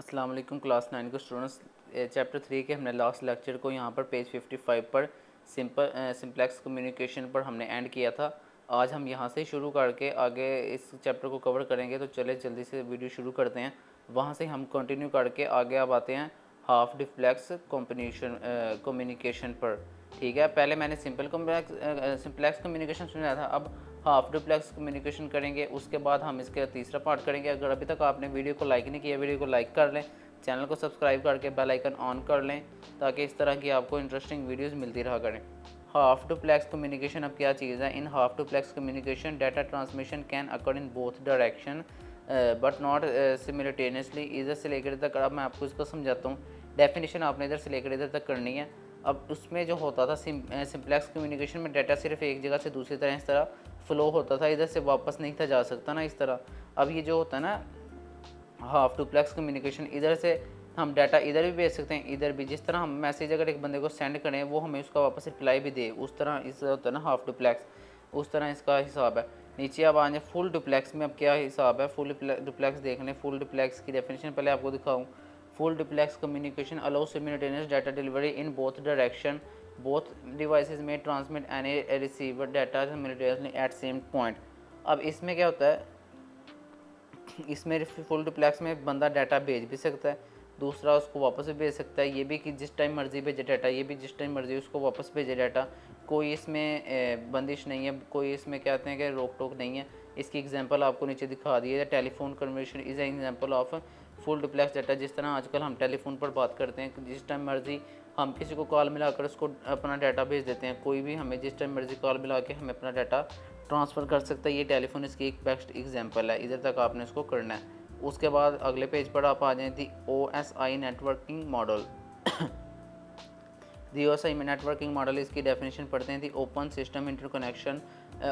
अस्सलाम वालेकुम क्लास 9 के स्टूडेंट्स। चैप्टर 3 के हमने लास्ट लेक्चर को यहाँ पर पेज 55 पर सिंप्लेक्स कम्युनिकेशन पर हमने एंड किया था। आज हम यहाँ से शुरू करके आगे इस चैप्टर को कवर करेंगे, तो चले जल्दी से वीडियो शुरू करते हैं। वहाँ से हम कंटिन्यू करके आगे अब आते हैं हाफ डिफ्लेक्स कम्युनिकेशन पर। ठीक है, पहले मैंने सिंप्लेक्स कम्युनिकेशन सुना था, अब हाफ डुप्लेक्स कम्युनिकेशन करेंगे। उसके बाद हम इसका तीसरा पार्ट करेंगे। अगर अभी तक आपने वीडियो को लाइक नहीं किया, वीडियो को लाइक कर लें, चैनल को सब्सक्राइब करके बेल आइकन ऑन कर लें, ताकि इस तरह की आपको इंटरेस्टिंग वीडियोस मिलती रहा करें। हाफ डुप्लेक्स कम्युनिकेशन अब क्या चीज़ है? In half duplex communication data transmission can occur in both direction but not simultaneously. इधर से लेकर इधर तक। अब मैं आपको इसको समझाता हूँ। डेफिनेशन आपने इधर से लेकर इधर तक करनी है। अब उसमें जो होता था सिंप्लेक्स कम्युनिकेशन में, डाटा सिर्फ एक जगह से दूसरी तरह इस तरह फ़्लो होता था, इधर से वापस नहीं था जा सकता ना इस तरह। अब ये जो होता है ना हाफ डुप्लेक्स कम्युनिकेशन, इधर से हम डाटा इधर भी भेज सकते हैं, इधर भी। जिस तरह हम मैसेज अगर एक बंदे को सेंड करें, वो हमें उसका वापस रिप्लाई भी दे, उस तरह इस होता है ना हाफ डुप्लेक्स, उस तरह इसका हिसाब है। नीचे अब आ जाए फुल डुप्लेक्स में। अब क्या हिसाब है फुल डुप्लेक्स देख लें। फुल डुप्लेक्स की डेफिनेशन पहले आपको दिखाऊँ। Full duplex communication allow simultaneous data delivery in both direction. Both devices में transmit any receiver data simultaneously at same point. अब इसमें क्या होता है, इसमें फुल डुप्लेक्स में बंदा डाटा भेज भी सकता है, दूसरा उसको वापस भी भेज सकता है। ये भी कि जिस टाइम मर्जी भेजे डाटा, ये भी जिस टाइम मर्जी उसको वापस भेजे डाटा। कोई इसमें बंदिश नहीं है, कोई इसमें कहते हैं कि रोक टोक नहीं है। इसकी एग्जांपल आपको नीचे दिखा दी है। Telephone conversation is an example of full duplex data. जिस तरह आजकल हम टेलीफोन पर बात करते हैं, जिस टाइम मर्जी हम किसी को कॉल मिलाकर उसको अपना डाटा भेज देते हैं। कोई भी हमें जिस टाइम मर्जी कॉल मिला के हमें अपना डाटा ट्रांसफ़र कर सकता है। ये टेलीफोन इसकी एक बेस्ट एग्जांपल है। इधर तक आपने इसको करना है। उसके बाद अगले पेज पर आप आ जाएँ the OSI networking model. The OSI networking model, इसकी डेफिनेशन पढ़ते हैं। The open system interconnection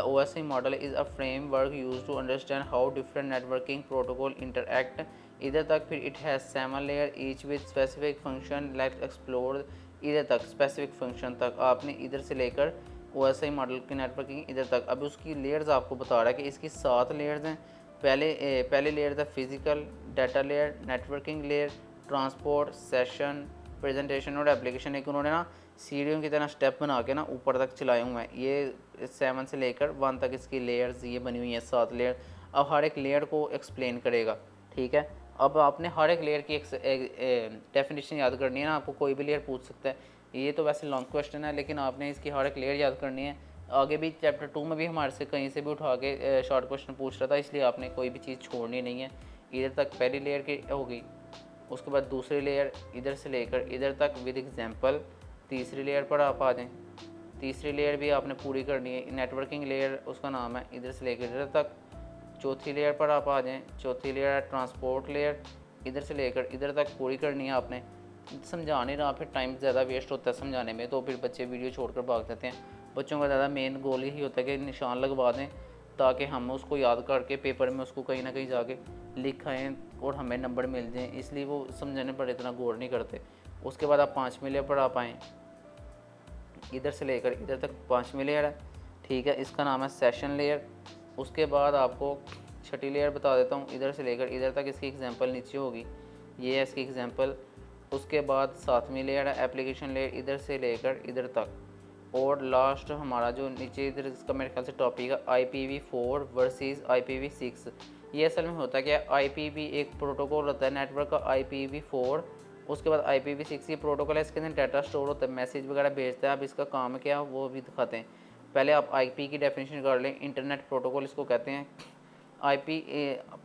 OSI model is a framework use to understand how different networking protocol interact. इधर तक फिर it has 7 layer each with specific function. Let's explore. इधर तक specific function तक आपने इधर से लेकर OSI मॉडल की नेटवर्किंग इधर तक। अब उसकी लेयर्स आपको बता रहा है कि इसकी 7 लेयर्स हैं। पहले लेयर था physical data layer, networking layer, transport, session, presentation और एप्लीकेशन। एक उन्होंने ना सीढ़ियों की तरह स्टेप बना के ना ऊपर तक चलाए हुए हैं। ये 7 से लेकर 1 तक इसकी लेयर्स ये बनी हुई हैं, 7 लेयर। अब हर एक लेयर को एक्सप्लेन करेगा। ठीक है, अब आपने हर एक लेयर की एक डेफिनेशन याद करनी है ना। आपको कोई भी लेयर पूछ सकता है। ये तो वैसे लॉन्ग क्वेश्चन है, लेकिन आपने इसकी हर एक लेयर याद करनी है। आगे भी चैप्टर 2 में भी हमारे से कहीं से भी उठा के शॉर्ट क्वेश्चन पूछ रहा था, इसलिए आपने कोई भी चीज़ छोड़नी नहीं है। इधर तक पहली लेयर की होगी, उसके बाद दूसरी लेयर इधर से लेकर इधर तक विद एग्जांपल। तीसरी लेयर पर आप आ जाएँ, तीसरी लेयर भी आपने पूरी करनी है। नेटवर्किंग लेयर उसका नाम है, इधर से लेकर इधर तक। चौथी लेयर पर आप आ जाएँ, चौथी लेयर है ट्रांसपोर्ट लेयर, इधर से लेकर इधर तक पूरी करनी है आपने। समझा नहीं रहा, फिर टाइम ज़्यादा वेस्ट होता है समझाने में, तो फिर बच्चे वीडियो छोड़कर भाग जाते हैं। बच्चों का ज़्यादा मेन गोल यही होता है कि निशान लगवा दें, ताकि हम उसको याद करके पेपर में उसको कहीं ना कहीं जाके लिख आएँ और हमें नंबर मिल जाएँ, इसलिए वो समझाने पर इतना गौर नहीं करते। उसके बाद आप 5वीं लेयर पर आप आएँ, इधर से लेकर इधर तक 5वीं लेयर है। ठीक है, इसका नाम है सेशन लेयर। उसके बाद आपको छठी लेयर बता देता हूँ, इधर से लेकर इधर तक इसकी एग्जांपल नीचे होगी, ये है इसकी एग्जांपल। उसके बाद 7वीं लेयर है एप्लीकेशन लेयर, इधर से लेकर इधर तक। और लास्ट हमारा जो नीचे इधर इसका मेरे ख्याल से टॉपिक है IPv4 वर्सेस IPv6। ये असल में होता है क्या, IPv एक प्रोटोकॉल होता है नेटवर्क का IPv4। उसके बाद IPv6 ये प्रोटोकॉल है, इसके अंदर डाटा स्टोर होता है, मैसेज वगैरह भेजता है। अब इसका काम क्या है वो भी दिखाते हैं। पहले आप IP की डेफिनेशन कर लें। इंटरनेट प्रोटोकॉल इसको कहते हैं। IP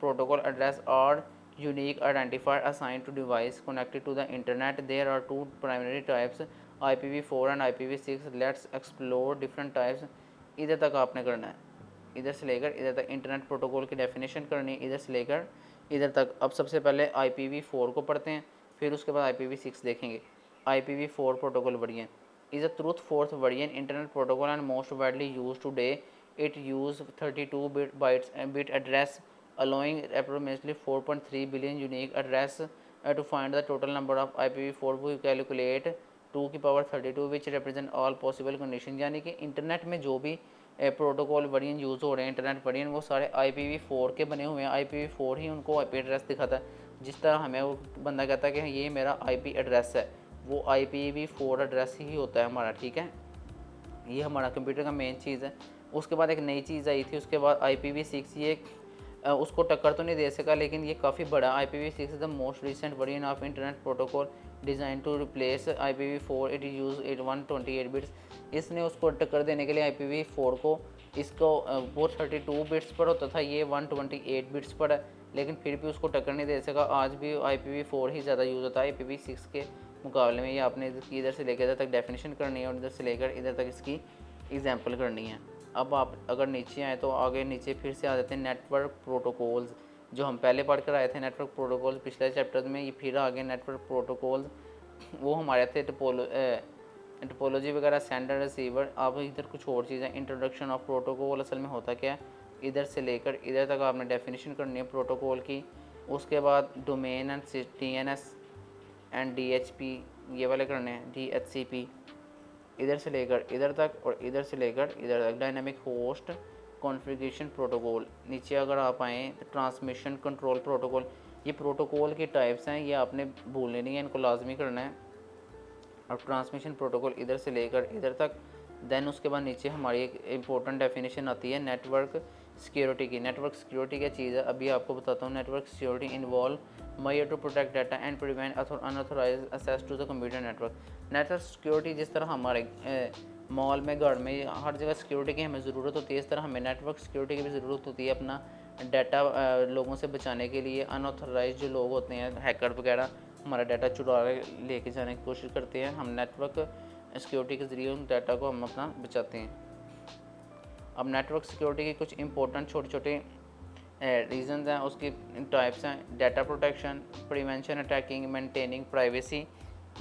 protocol address are unique identifier assigned to device connected to the internet. There are two primary types, IPv4 and IPv6. Let's explore different types. इधर तक आपने करना है, इधर से लेकर इधर तक इंटरनेट प्रोटोकॉल की डेफिनेशन करनी है, इधर से लेकर इधर तक। अब सबसे पहले IPv4 को पढ़ते हैं, फिर उसके बाद IPv6 देखेंगे। IPv4 protocol version is a truth fourth variant internet protocol and most widely used today. It uses 32 bit address, allowing approximately 4.3 billion unique address. To find the total number of IPv4 we calculate 2 की power 32 which represent all possible conditions। यानी कि internet में जो भी protocol version use हो रहे हैं, internet version, वो सारे IPv4 के बने हुए हैं। IPv4 ही उनको IP एड्रेस दिखाता है। जिस तरह हमें वो बंदा कहता है कि ये मेरा आईपी एड्रेस है, वो IPv4 एड्रेस ही होता है हमारा, ठीक है। ये हमारा कंप्यूटर का मेन चीज़ है। उसके बाद एक नई चीज़ आई थी, उसके बाद IPv6, ये उसको टक्कर तो नहीं दे सका, लेकिन ये काफ़ी बड़ा IPv6 is the most recent version of internet protocol design to replace IPv4, it use 128 bits. इसने उसको टक्कर देने के लिए IPv4 को, इसको वो 32 बिट्स पर होता था, ये 128 बिट्स पर है, लेकिन फिर भी उसको टक्कर नहीं दे सका। आज भी IPv4 ही ज़्यादा यूज़ होता है IPv6 के मुकाबले में। ये आपने इधर से लेकर इधर तक डेफिनेशन करनी है और इधर से लेकर इधर तक इसकी एग्जांपल करनी है। अब आप अगर नीचे आए तो आगे नीचे फिर से आ जाते हैं नेटवर्क प्रोटोकॉल्स, जो हम पहले पढ़ कर आए थे नेटवर्क प्रोटोकॉल्स पिछले चैप्टर में। ये फिर आगे नेटवर्क प्रोटोकॉल्स, वो हमारे थे टोपोलॉजी वगैरह, सेंडर रिसीवर। अब इधर कुछ और चीज़ें, इंट्रोडक्शन ऑफ प्रोटोकॉल असल में होता क्या है, इधर से लेकर इधर तक आपने डेफिनेशन करनी है प्रोटोकॉल की। उसके बाद domain and DNS and DHP ये वाले करने हैं, DHCP, इधर से लेकर इधर तक और इधर से लेकर इधर तक। डायनामिक होस्ट कॉन्फ़िगरेशन प्रोटोकॉल, नीचे अगर आप आएँ तो ट्रांसमिशन कंट्रोल प्रोटोकॉल। ये प्रोटोकॉल की टाइप्स हैं, ये आपने भूलने नहीं है, इनको लाजमी करना है। और ट्रांसमिशन प्रोटोकॉल इधर से लेकर इधर तक। देन उसके बाद नीचे हमारी एक इम्पोर्टेंट डेफिनेशन आती है नेटवर्क सिक्योरिटी की। नेटवर्क सिक्योरिटी क्या चीज़ है, अभी आपको बताता हूँ। Network security involve measure to protect data and prevent unauthorised access to the computer network. Network security, जिस तरह हमारे मॉल में, घर में, हर जगह सिक्योरिटी की हमें ज़रूरत होती है, इस तरह हमें नेटवर्क सिक्योरिटी की भी ज़रूरत होती है अपना डाटा लोगों से बचाने के लिए। अनऑथोराइज जो लोग होते हैं, हैकर वगैरह, हमारा डाटा चुरा लेके जाने की कोशिश करते हैं, हम नेटवर्क सिक्योरिटी के ज़रिए उन डाटा को हम अपना बचाते हैं। अब नेटवर्क सिक्योरिटी के कुछ इंपॉर्टेंट छोटे छोटे रीजंस हैं, उसकी टाइप्स हैं। Data protection, prevention attacking, maintaining privacy,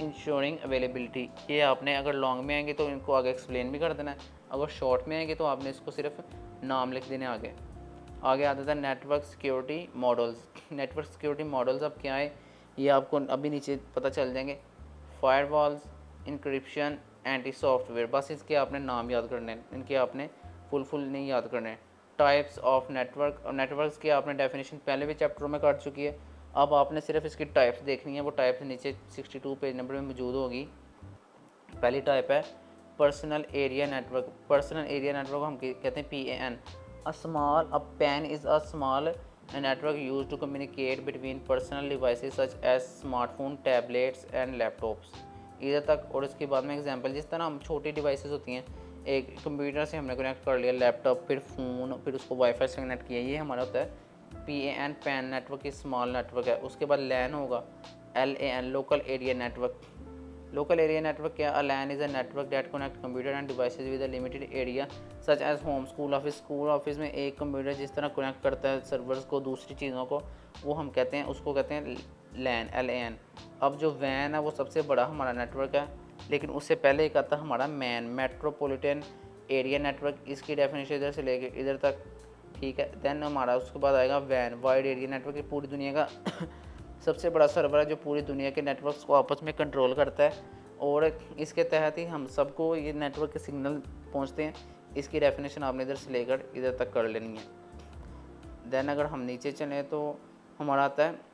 ensuring availability. ये आपने अगर लॉन्ग में आएंगे तो इनको आगे एक्सप्लेन भी कर देना है, अगर शॉर्ट में आएंगे तो आपने इसको सिर्फ नाम लिख देने आगे आता था। Network security models. Network security models अब क्या है, ये आपको अभी नीचे पता चल जाएंगे। फायरवॉल्स, इंक्रिप्शन, एंटी सॉफ्टवेयर, बस इसके आपने नाम याद करने हैं, इनके आपने फुल नहीं याद करने हैं। टाइप्स ऑफ नेटवर्क, और नेटवर्क्स की आपने डेफिनेशन पहले भी चैप्टरों में कर चुकी है, अब आपने सिर्फ इसकी टाइप्स देखनी है। वो टाइप्स नीचे 62 पेज नंबर में मौजूद होगी। पहली टाइप है personal area network. Personal area network हम कहते हैं PAN। PAN is a small network used to communicate between personal devices such as smartphone, tablets and laptops। इधर तक। और इसके बाद में एग्जांपल, जिस तरह हम छोटी डिवाइसेस होती हैं, एक कंप्यूटर से हमने कनेक्ट कर लिया, लैपटॉप, फिर फ़ोन, फिर उसको वाईफाई से कनेक्ट किया, ये हमारा होता है PAN नेटवर्क की स्मॉल नेटवर्क है। उसके बाद LAN होगा, LAN local area network. Local area network क्या, LAN is a network that connect computer end devices with a limited area such age home, school, office. School office में एक computer जिस तरह connect करता है सर्वर्स को, दूसरी चीज़ों को, वो हम कहते हैं, उसको कहते हैं LAN। अब जो WAN है वो सबसे बड़ा हमारा नेटवर्क है, लेकिन उससे पहले एक आता है हमारा मेट्रोपॉलिटन एरिया नेटवर्क। इसकी डेफिनेशन इधर से लेके इधर तक, ठीक है। देन हमारा उसके बाद आएगा WAN, वाइड एरिया नेटवर्क। ये पूरी दुनिया का सबसे बड़ा सर्वर है जो पूरी दुनिया के नेटवर्क्स को आपस में कंट्रोल करता है, और इसके तहत ही हम सबको ये नेटवर्क के सिग्नल पहुंचते हैं। इसकी डेफिनेशन आपने इधर से लेकर इधर तक कर लेनी है। देन अगर हम नीचे चलें तो हमारा आता है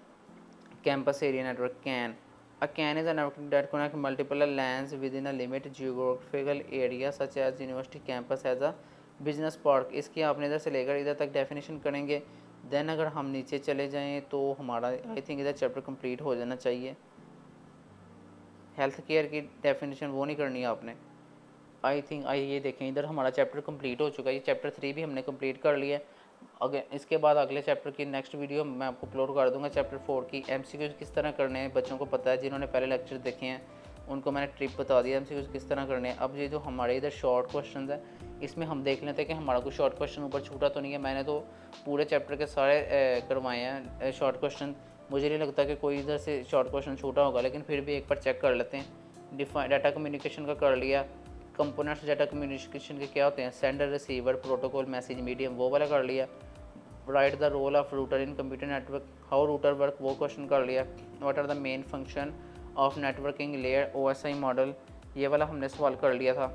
campus area network, CAN। A CAN is a network that connects multiple LANs within a limited geographical area such as university campus as a business park। इसकी आपने इधर से लेकर इधर तक डेफिनेशन करेंगे। देन अगर हम नीचे चले जाएं तो हमारा आई थिंक इधर चैप्टर कंप्लीट हो जाना चाहिए। हेल्थ केयर की डेफिनेशन वो नहीं करनी है आपने, आई थिंक। ये देखें, इधर हमारा चैप्टर कंप्लीट हो चुका है। ये चैप्टर 3 भी हमने कंप्लीट कर लिया है। अगर इसके बाद अगले चैप्टर की नेक्स्ट वीडियो मैं आपको अपलोड कर दूंगा। चैप्टर 4 की MCQs किस तरह करने हैं, बच्चों को पता है, जिन्होंने पहले लेक्चर देखे हैं उनको मैंने ट्रिप बता दिया MCQs किस तरह करने हैं। अब ये जो हमारे इधर शॉर्ट क्वेश्चन है, इसमें हम देख लेते हैं कि हमारा कोई शॉर्ट क्वेश्चन ऊपर छूटा तो नहीं है। मैंने तो पूरे चैप्टर के सारे करवाए हैं शॉर्ट क्वेश्चन, मुझे नहीं लगता कि कोई इधर से शॉर्ट क्वेश्चन छूटा होगा, लेकिन फिर भी एक बार चेक कर लेते हैं। डाटा कम्युनिकेशन का कर लिया, कंपोनेंट्स डाटा कम्युनिकेशन के क्या होते हैं, sender, receiver, protocol, message medium, वो वाला कर लिया। Right the role of router in computer network, how router work, वो क्वेश्चन कर लिया। What are the main function of networking layer, OSI model, ये वाला हमने सवाल कर लिया था।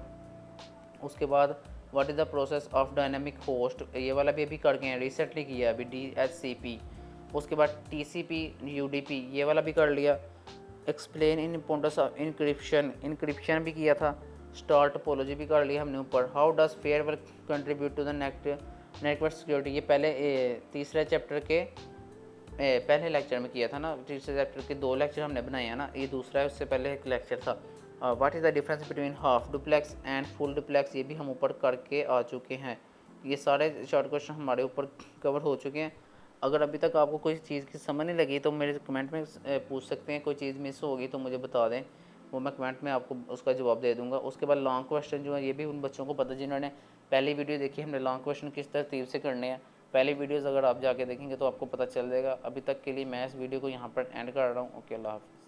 उसके बाद what is the process of dynamic host, ये वाला भी अभी कर गए हैं, रिसेंटली किया अभी, DHCP। उसके बाद TCP UDP ये वाला भी कर लिया। Explain in importance of encryption भी किया था। स्टार टोपोलॉजी भी कर लिया हमने ऊपर। How does fair work contribute to the network security, ये पहले तीसरे चैप्टर के पहले लेक्चर में किया था ना। तीसरे चैप्टर के 2 लेक्चर हमने बनाए हैं ना, ये दूसरा है, उससे पहले एक लेक्चर था। What is the difference between half duplex and full duplex, ये भी हम ऊपर करके आ चुके हैं। ये सारे शॉर्ट क्वेश्चन हमारे ऊपर कवर हो चुके हैं। अगर अभी तक आपको कोई चीज़ की समझ नहीं लगी तो मेरे कमेंट में पूछ सकते हैं। कोई चीज़ मिस होगी तो मुझे बता दें, वो मैं कमेंट में आपको उसका जवाब दे दूंगा। उसके बाद लॉन्ग क्वेश्चन जो है ये भी उन बच्चों को पता जिन्होंने पहली वीडियो देखी, हमने लॉन्ग क्वेश्चन किस तरतीब से करने हैं। पहली वीडियोज़ अगर आप जाके देखेंगे तो आपको पता चल जाएगा। अभी तक के लिए मैं इस वीडियो को यहाँ पर एंड कर रहा हूँ। ओके, अल्लाह हाफ़िज़।